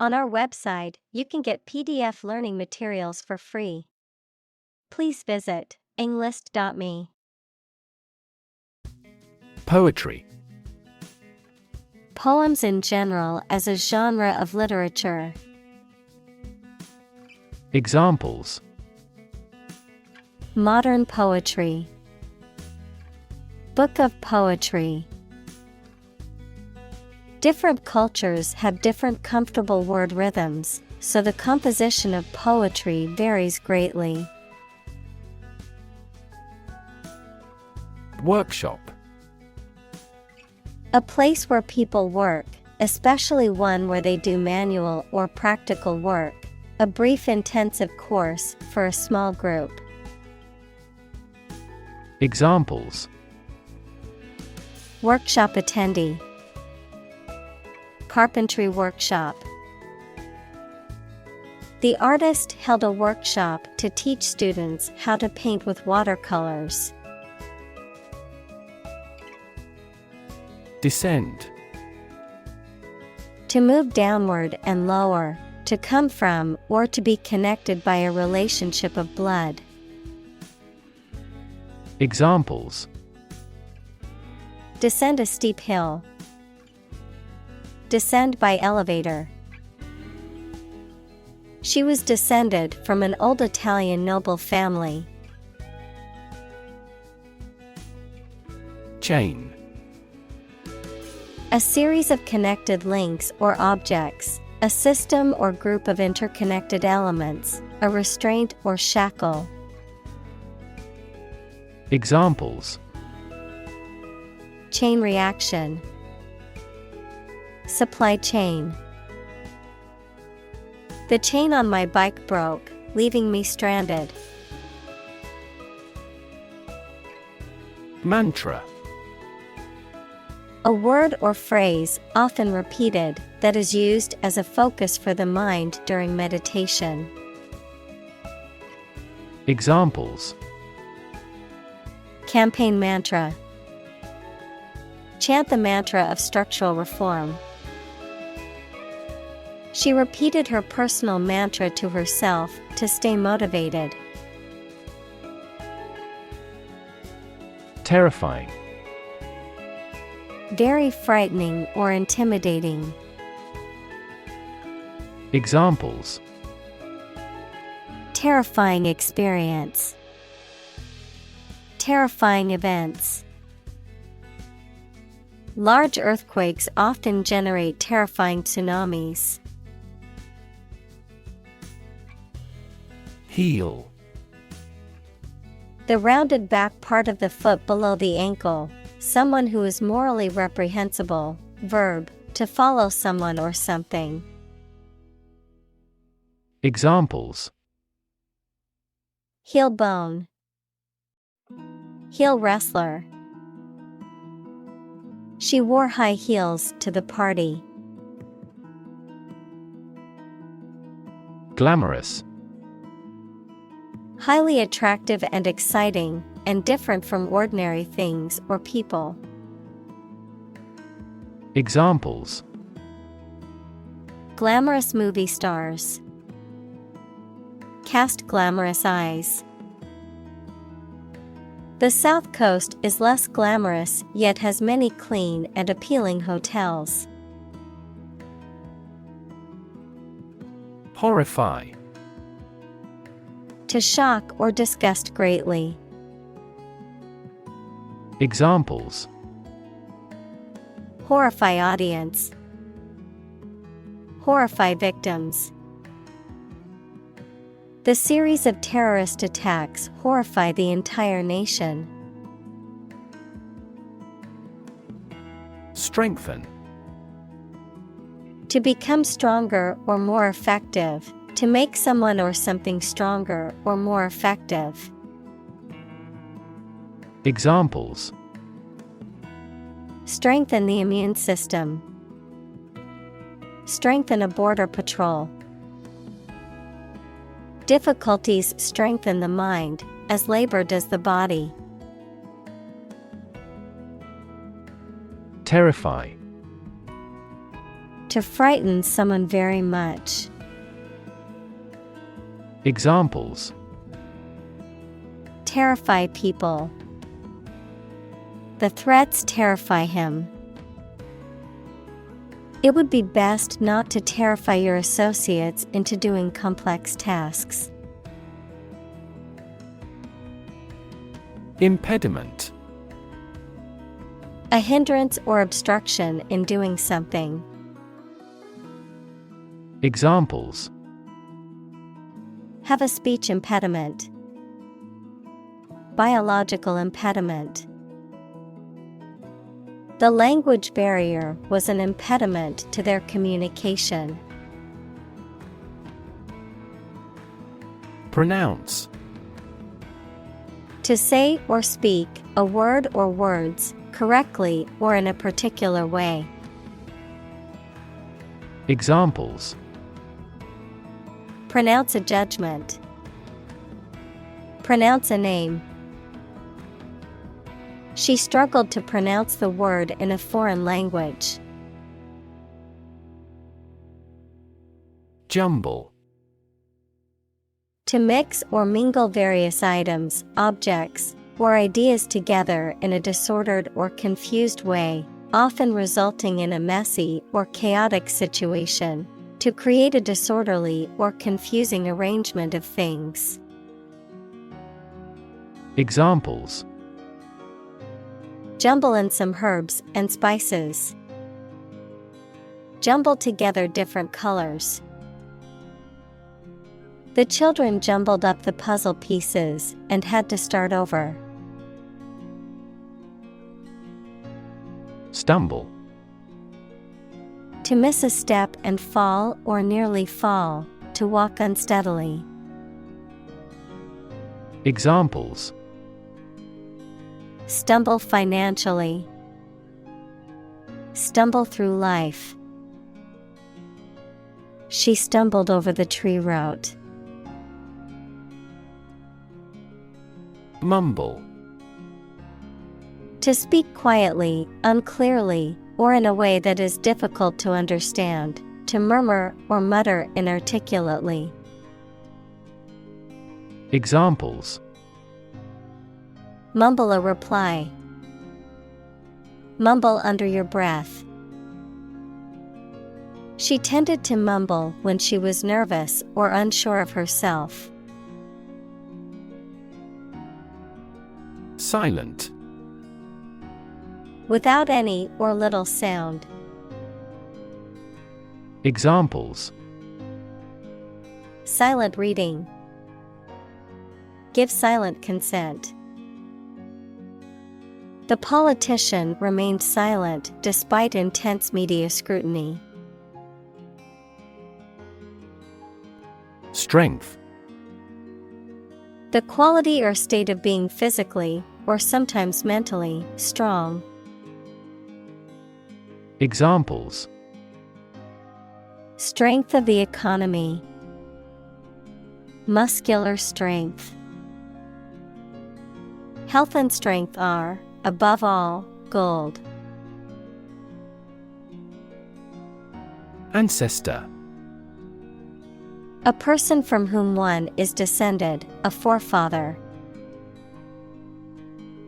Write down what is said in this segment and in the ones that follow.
On our website, you can get PDF learning materials for free. Please visit englist.me. Poetry. Poems in general as a genre of literature. Examples: Modern poetry. Book of poetry. Different cultures have different comfortable word rhythms, so the composition of poetry varies greatly. Workshop. A place where people work, especially one where they do manual or practical work. A brief intensive course for a small group. Examples: Workshop attendee. Carpentry workshop. The artist held a workshop to teach students how to paint with watercolors. Descend. To move downward and lower, to come from or to be connected by a relationship of blood. Examples: Descend a steep hill. Descend by elevator. She was descended from an old Italian noble family. Chain. A series of connected links or objects, a system or group of interconnected elements, a restraint or shackle. Examples: Chain reaction. Supply chain. The chain on my bike broke, leaving me stranded. Mantra. A word or phrase, often repeated, that is used as a focus for the mind during meditation. Examples: Campaign mantra. Chant the mantra of structural reform. She repeated her personal mantra to herself to stay motivated. Terrifying. Very frightening or intimidating. Examples: Terrifying experience. Terrifying events. Large earthquakes often generate terrifying tsunamis. Heel. The rounded back part of the foot below the ankle. Someone who is morally reprehensible. Verb, to follow someone or something. Examples: Heel bone. Heel wrestler. She wore high heels to the party. Glamorous. Highly attractive and exciting, and different from ordinary things or people. Examples: Glamorous movie stars. Cast glamorous eyes. The South Coast is less glamorous yet has many clean and appealing hotels. Horrify. To shock or disgust greatly. Examples: Horrify audience. Horrify victims. The series of terrorist attacks horrify the entire nation. Strengthen. To become stronger or more effective. To make someone or something stronger or more effective. Examples: Strengthen the immune system. Strengthen a border patrol. Difficulties strengthen the mind, as labor does the body. Terrify. To frighten someone very much. Examples: Terrify people. The threats terrify him. It would be best not to terrify your associates into doing complex tasks. Impediment. A hindrance or obstruction in doing something. Examples: Have a speech impediment. Biological impediment. The language barrier was an impediment to their communication. Pronounce. To say or speak a word or words correctly or in a particular way. Examples: Pronounce a judgment. Pronounce a name. She struggled to pronounce the word in a foreign language. Jumble. To mix or mingle various items, objects, or ideas together in a disordered or confused way, often resulting in a messy or chaotic situation. To create a disorderly or confusing arrangement of things. Examples: Jumble in some herbs and spices. Jumble together different colors. The children jumbled up the puzzle pieces and had to start over. Stumble. To miss a step and fall or nearly fall, to walk unsteadily. Examples: Stumble financially. Stumble through life. She stumbled over the tree root. Mumble. To speak quietly, unclearly, or in a way that is difficult to understand. To murmur or mutter inarticulately. Examples: Mumble a reply. Mumble under your breath. She tended to mumble when she was nervous or unsure of herself. Silent. Without any or little sound. Examples: Silent reading. Give silent consent. The politician remained silent despite intense media scrutiny. Strength. The quality or state of being physically, or sometimes mentally, strong. Examples: Strength of the economy. Muscular strength. Health and strength are, above all, gold. Ancestor. A person from whom one is descended, a forefather.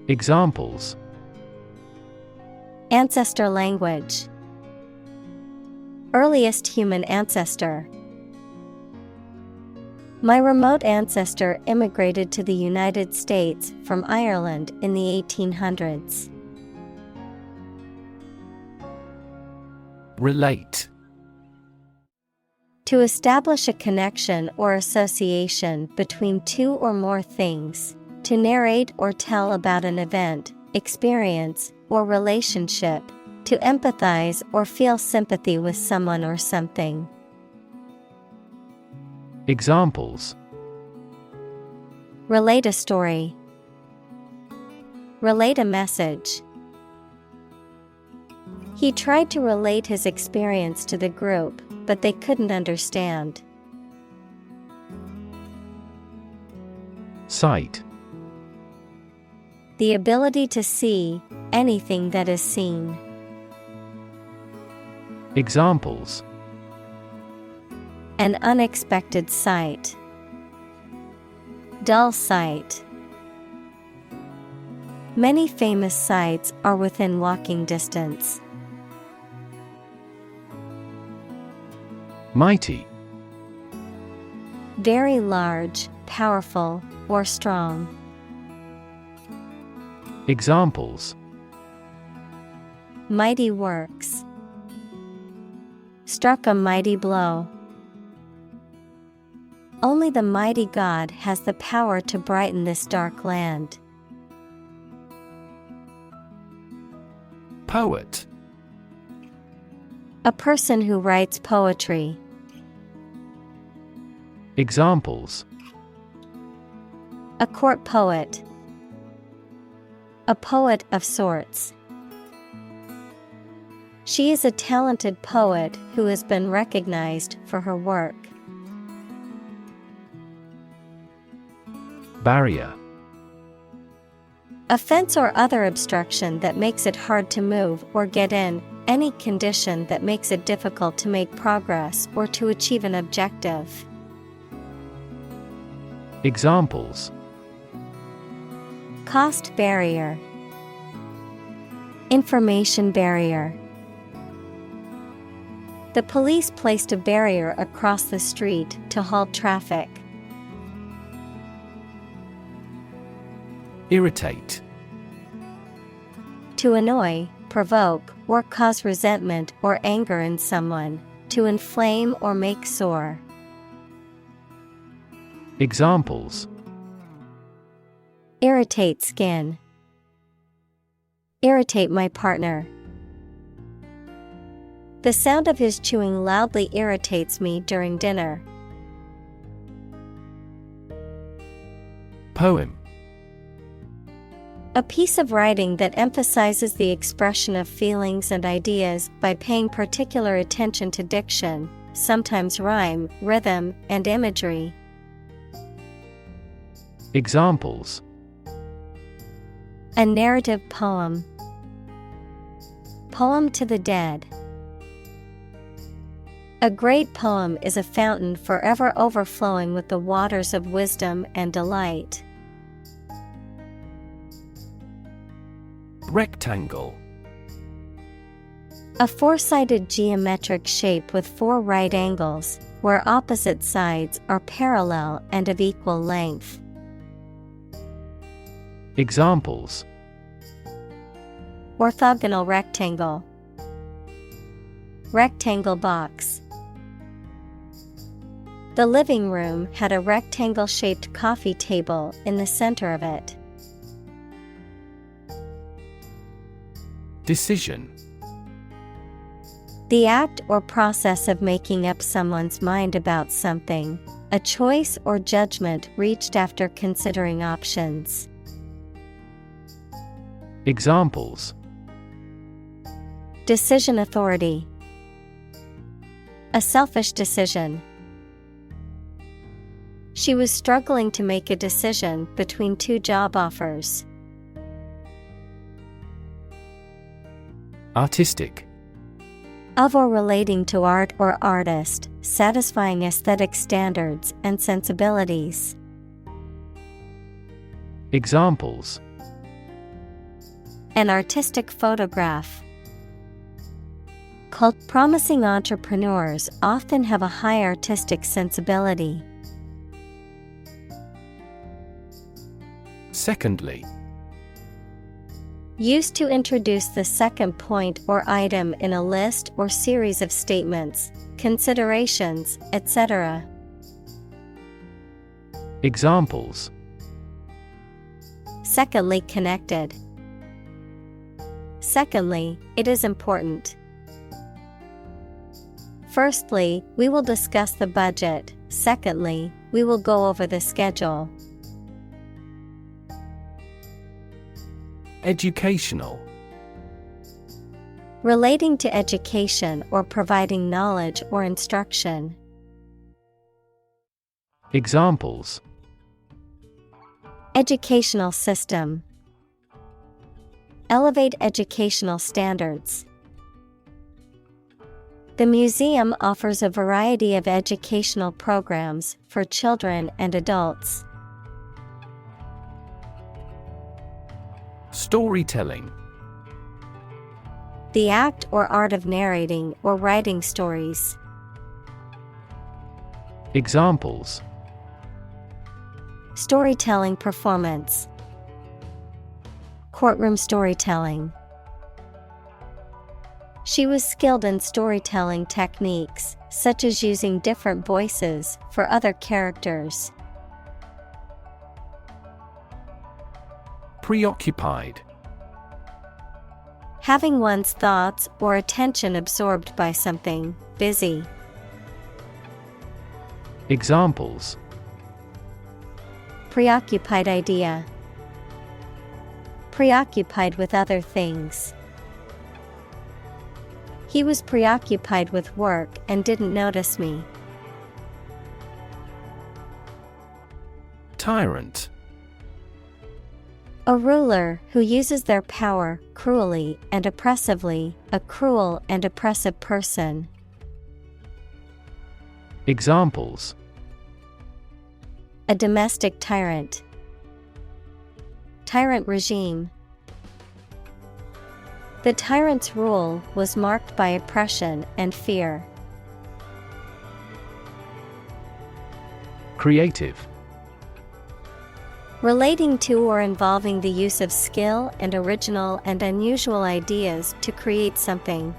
Examples: Ancestor language. Earliest human ancestor. My remote ancestor immigrated to the United States from Ireland in the 1800s. Relate. To establish a connection or association between two or more things. To narrate or tell about an event, experience, or relationship. To empathize or feel sympathy with someone or something. Examples: Relate a story. Relate a message. He tried to relate his experience to the group, but they couldn't understand. Sight. The ability to see anything that is seen. Examples: an unexpected sight, dull sight. Many famous sites are within walking distance. Mighty. Very large, powerful, or strong. Examples: mighty works, struck a mighty blow. Only the mighty God has the power to brighten this dark land. Poet. A person who writes poetry. Examples: a court poet, a poet of sorts. She is a talented poet who has been recognized for her work. Barrier. A fence or other obstruction that makes it hard to move or get in, any condition that makes it difficult to make progress or to achieve an objective. Examples: cost barrier, information barrier. The police placed a barrier across the street to halt traffic. Irritate. To annoy, provoke, or cause resentment or anger in someone, to inflame or make sore. Examples: irritate skin, irritate my partner. The sound of his chewing loudly irritates me during dinner. Poem. A piece of writing that emphasizes the expression of feelings and ideas by paying particular attention to diction, sometimes rhyme, rhythm, and imagery. Examples: a narrative poem, poem to the dead. A great poem is a fountain forever overflowing with the waters of wisdom and delight. Rectangle. A four-sided geometric shape with four right angles, where opposite sides are parallel and of equal length. Examples: orthogonal rectangle, rectangle box. The living room had a rectangle-shaped coffee table in the center of it. Decision. The act or process of making up someone's mind about something, a choice or judgment reached after considering options. Examples: decision authority, a selfish decision. She was struggling to make a decision between two job offers. Artistic. Of or relating to art or artist, satisfying aesthetic standards and sensibilities. Examples: an artistic photograph. Promising entrepreneurs often have a high artistic sensibility. Secondly. Used to introduce the second point or item in a list or series of statements, considerations, etc. Examples: secondly connected. Secondly, it is important. Firstly, we will discuss the budget. Secondly, we will go over the schedule. Educational. Relating to education or providing knowledge or instruction. Examples: educational system. Elevate educational standards. The museum offers a variety of educational programs for children and adults. Storytelling. The act or art of narrating or writing stories. Examples: Storytelling performance. Courtroom storytelling. She was skilled in storytelling techniques, such as using different voices for other characters. Preoccupied. Having one's thoughts or attention absorbed by something, busy. Examples: Preoccupied idea. Preoccupied with other things. He was preoccupied with work and didn't notice me. Tyrant. A ruler who uses their power cruelly and oppressively, a cruel and oppressive person. Examples: A domestic tyrant. Tyrant regime. The tyrant's rule was marked by oppression and fear. Creative. Relating to or involving the use of skill and original and unusual ideas to create something.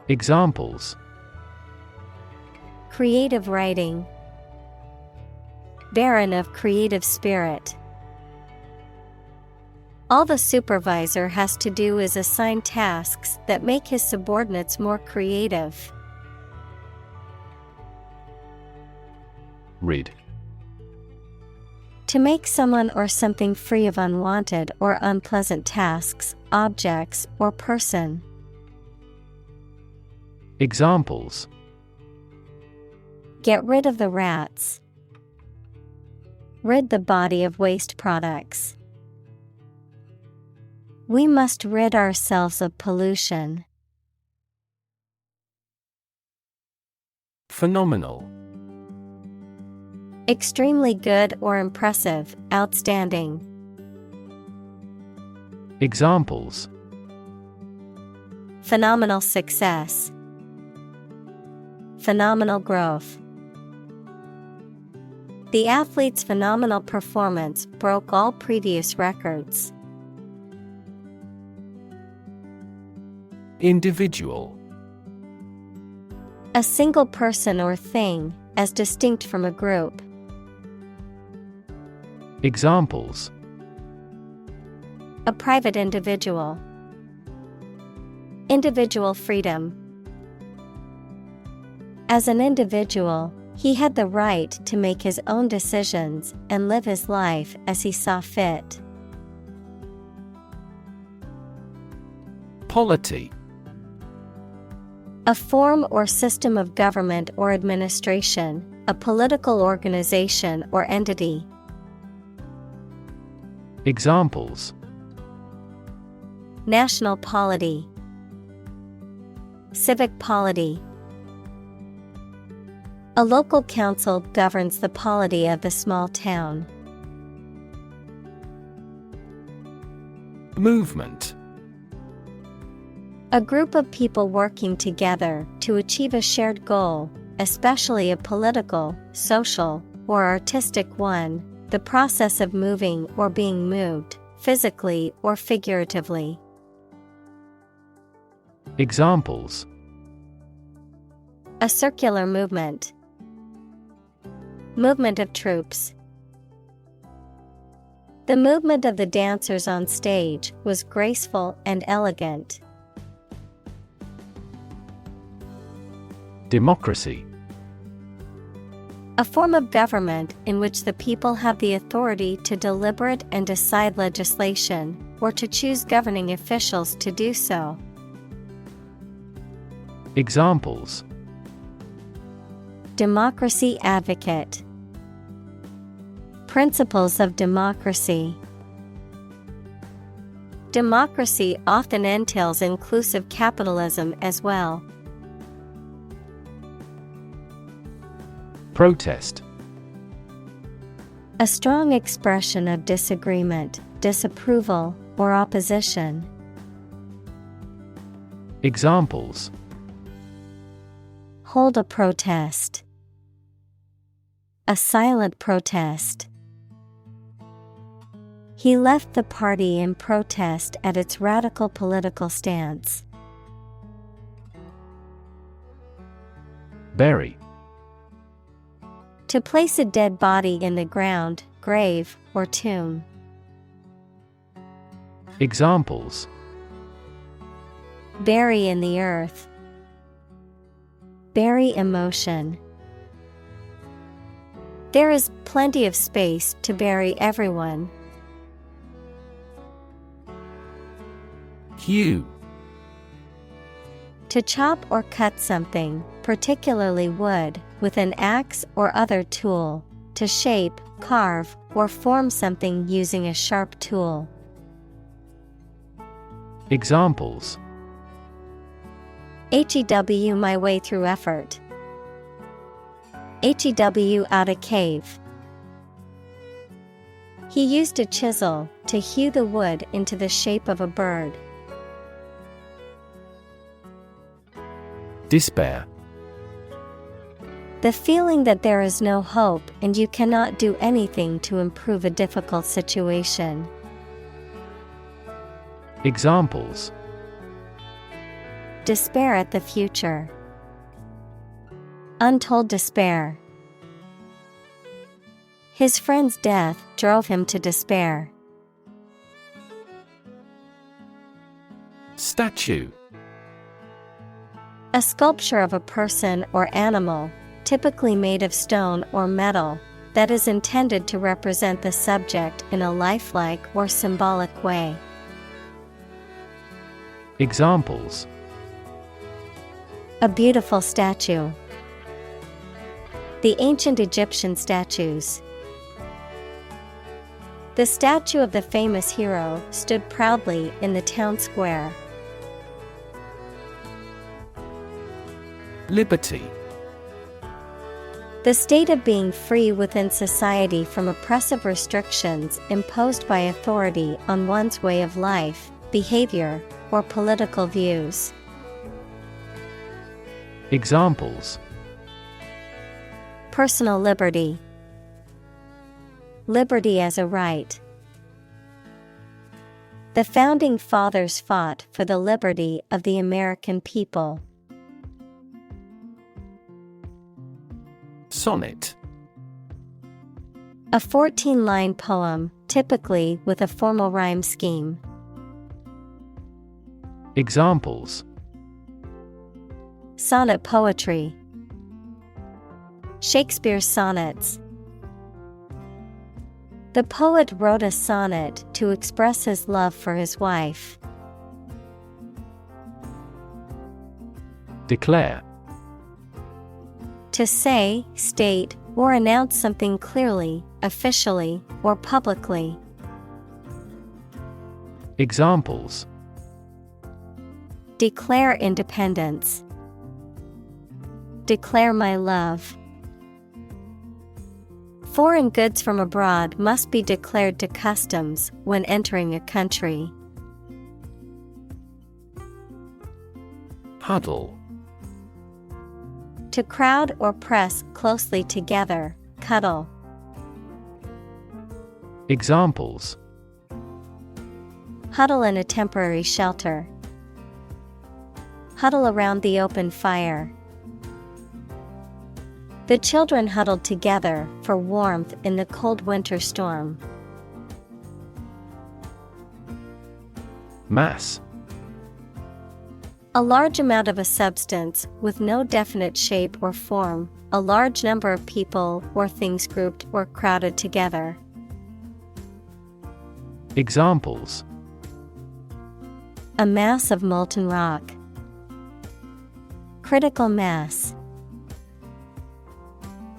Examples: Creative writing. Barren of creative spirit. All the supervisor has to do is assign tasks that make his subordinates more creative. Rid. To make someone or something free of unwanted or unpleasant tasks, objects, or person. Examples: Get rid of the rats. Rid the body of waste products. We must rid ourselves of pollution. Phenomenal. Extremely good or impressive, outstanding. Examples: Phenomenal success. Phenomenal growth. The athlete's phenomenal performance broke all previous records. Individual. A single person or thing, as distinct from a group. Examples: A private individual. Individual freedom. As an individual, he had the right to make his own decisions and live his life as he saw fit. Polity. A form or system of government or administration, a political organization or entity. Examples: National polity. Civic polity. A local council governs the polity of the small town. Movement. A group of people working together to achieve a shared goal, especially a political, social, or artistic one, the process of moving or being moved, physically or figuratively. Examples: A circular movement. Movement of troops. The movement of the dancers on stage was graceful and elegant. Democracy. A form of government in which the people have the authority to deliberate and decide legislation, or to choose governing officials to do so. Examples: Democracy advocate. Principles of democracy. Democracy often entails inclusive capitalism as well. Protest. A strong expression of disagreement, disapproval, or opposition. Examples: Hold a protest. A silent protest. He left the party in protest at its radical political stance. Bury. To place a dead body in the ground, grave, or tomb. Examples: Bury in the earth. Bury emotion. There is plenty of space to bury everyone. Hew. To chop or cut something, particularly wood, with an axe or other tool. To shape, carve, or form something using a sharp tool. Examples: HEW my way through effort. HEW out a cave. He used a chisel to hew the wood into the shape of a bird. Despair. The feeling that there is no hope and you cannot do anything to improve a difficult situation. Examples: Despair at the future. Untold despair. His friend's death drove him to despair. Statue. A sculpture of a person or animal, typically made of stone or metal, that is intended to represent the subject in a lifelike or symbolic way. Examples: A beautiful statue. The ancient Egyptian statues. The statue of the famous hero stood proudly in the town square. Liberty. The state of being free within society from oppressive restrictions imposed by authority on one's way of life, behavior, or political views. Examples: Personal liberty. Liberty as a right. The founding fathers fought for the liberty of the American people. Sonnet. A 14-line poem, typically with a formal rhyme scheme. Examples: Sonnet poetry. Shakespeare's sonnets. The poet wrote a sonnet to express his love for his wife. Declare. To say, state, or announce something clearly, officially, or publicly. Examples: Declare independence. Declare my love. Foreign goods from abroad must be declared to customs when entering a country. Huddle. To crowd or press closely together, cuddle. Examples: Huddle in a temporary shelter. Huddle around the open fire. The children huddled together for warmth in the cold winter storm. Mass. A large amount of a substance with no definite shape or form, a large number of people or things grouped or crowded together. Examples: A mass of molten rock. Critical mass.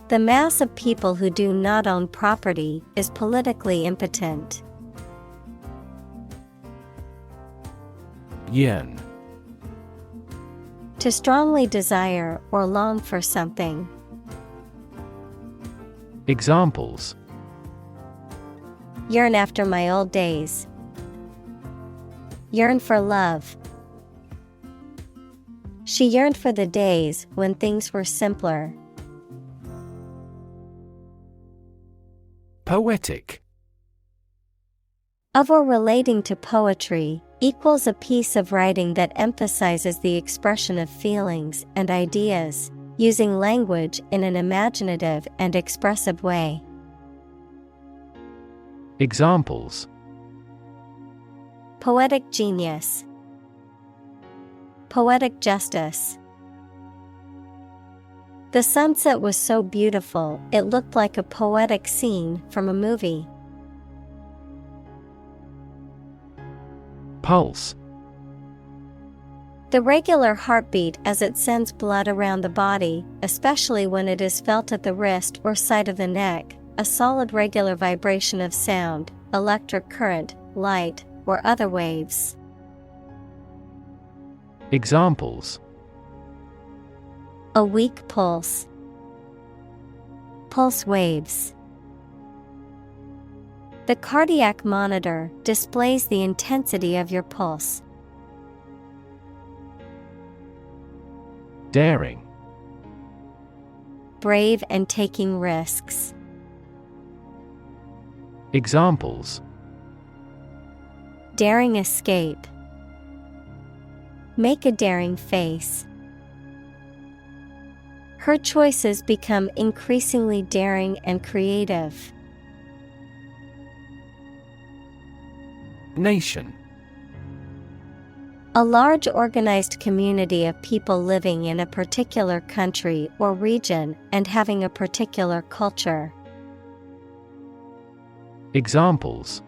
The mass of people who do not own property is politically impotent. Yearn. To strongly desire or long for something. Examples: Yearn after my old days. Yearn for love. She yearned for the days when things were simpler. Poetic. Of or relating to poetry, equals a piece of writing that emphasizes the expression of feelings and ideas, using language in an imaginative and expressive way. Examples: Poetic genius. Poetic justice. The sunset was so beautiful, it looked like a poetic scene from a movie. Pulse. The regular heartbeat as it sends blood around the body, especially when it is felt at the wrist or side of the neck, a solid regular vibration of sound, electric current, light, or other waves. Examples: A weak pulse. Pulse waves. The cardiac monitor displays the intensity of your pulse. Daring. Brave and taking risks. Examples: Daring escape. Make a daring face. Her choices become increasingly daring and creative. Nation. A large organized community of people living in a particular country or region and having a particular culture. Examples: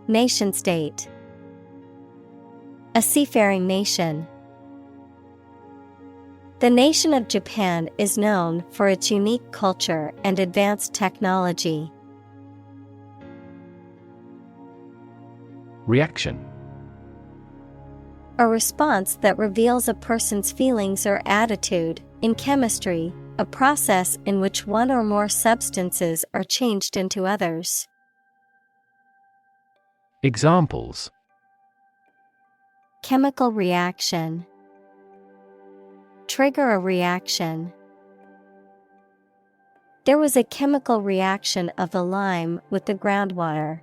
Nation state. A seafaring nation. The nation of Japan is known for its unique culture and advanced technology. Reaction. A response that reveals a person's feelings or attitude. In chemistry, a process in which one or more substances are changed into others. Examples: Chemical reaction. Trigger a reaction. There was a chemical reaction of the lime with the groundwater.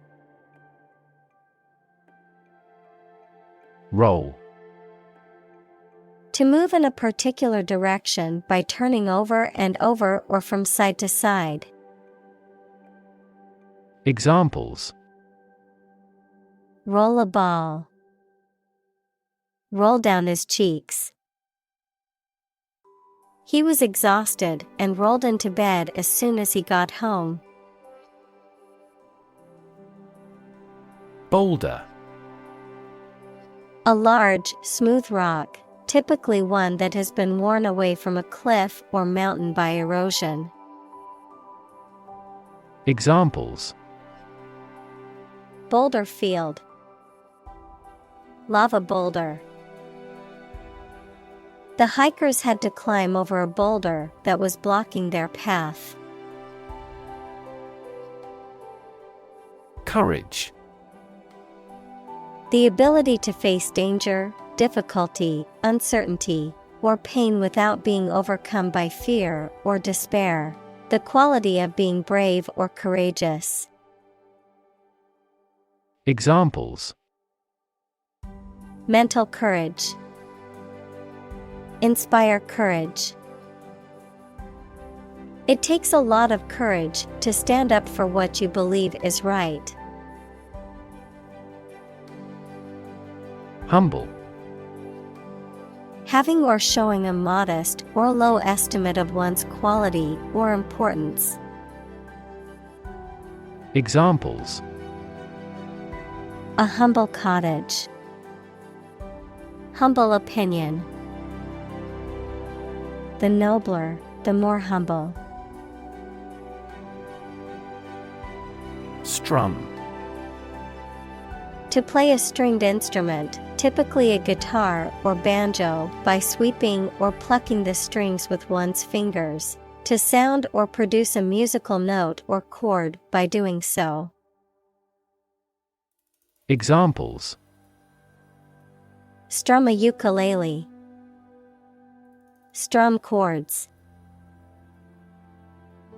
Roll. To move in a particular direction by turning over and over or from side to side. Examples: Roll a ball. Roll down his cheeks. He was exhausted and rolled into bed as soon as he got home. Boulder. A large, smooth rock, typically one that has been worn away from a cliff or mountain by erosion. Examples: Boulder field. Lava boulder. The hikers had to climb over a boulder that was blocking their path. Courage. The ability to face danger, difficulty, uncertainty, or pain without being overcome by fear or despair. The quality of being brave or courageous. Examples: Mental courage. Inspire courage. It takes a lot of courage to stand up for what you believe is right. Humble. Having or showing a modest or low estimate of one's quality or importance. Examples: A humble cottage. Humble opinion. The nobler, the more humble. Strum. To play a stringed instrument, typically a guitar or banjo, by sweeping or plucking the strings with one's fingers. To sound or produce a musical note or chord by doing so. Examples: Strum a ukulele. Strum chords.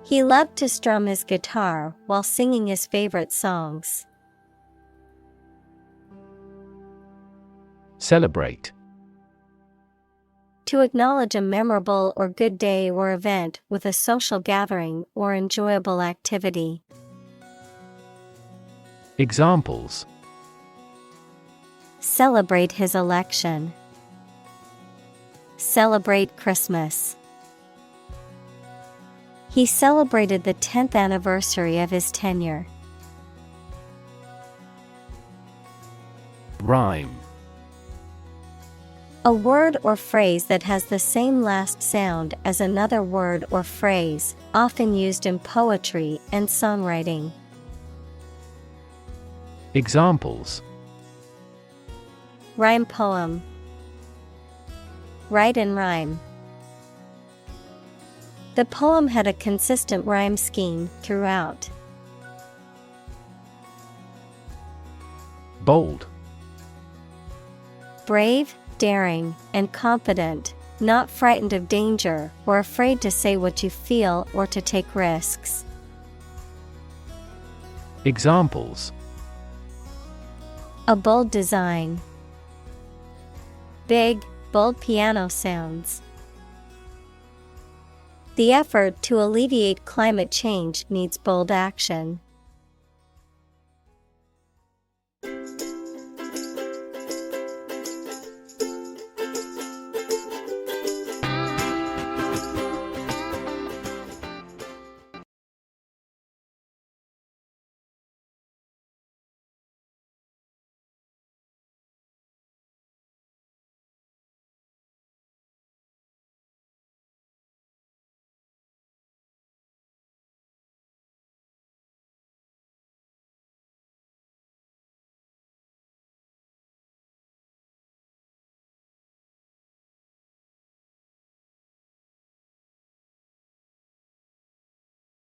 He loved to strum his guitar while singing his favorite songs. Celebrate. To acknowledge a memorable or good day or event with a social gathering or enjoyable activity. Examples: Celebrate his election. Celebrate Christmas. He celebrated the 10th anniversary of his tenure. Rhyme. A word or phrase that has the same last sound as another word or phrase, often used in poetry and songwriting. Examples: Rhyme poem. Write and rhyme. The poem had a consistent rhyme scheme throughout. Bold. Brave, daring, and confident, not frightened of danger or afraid to say what you feel or to take risks. Examples: A bold design. Big, bold piano sounds. The effort to alleviate climate change needs bold action.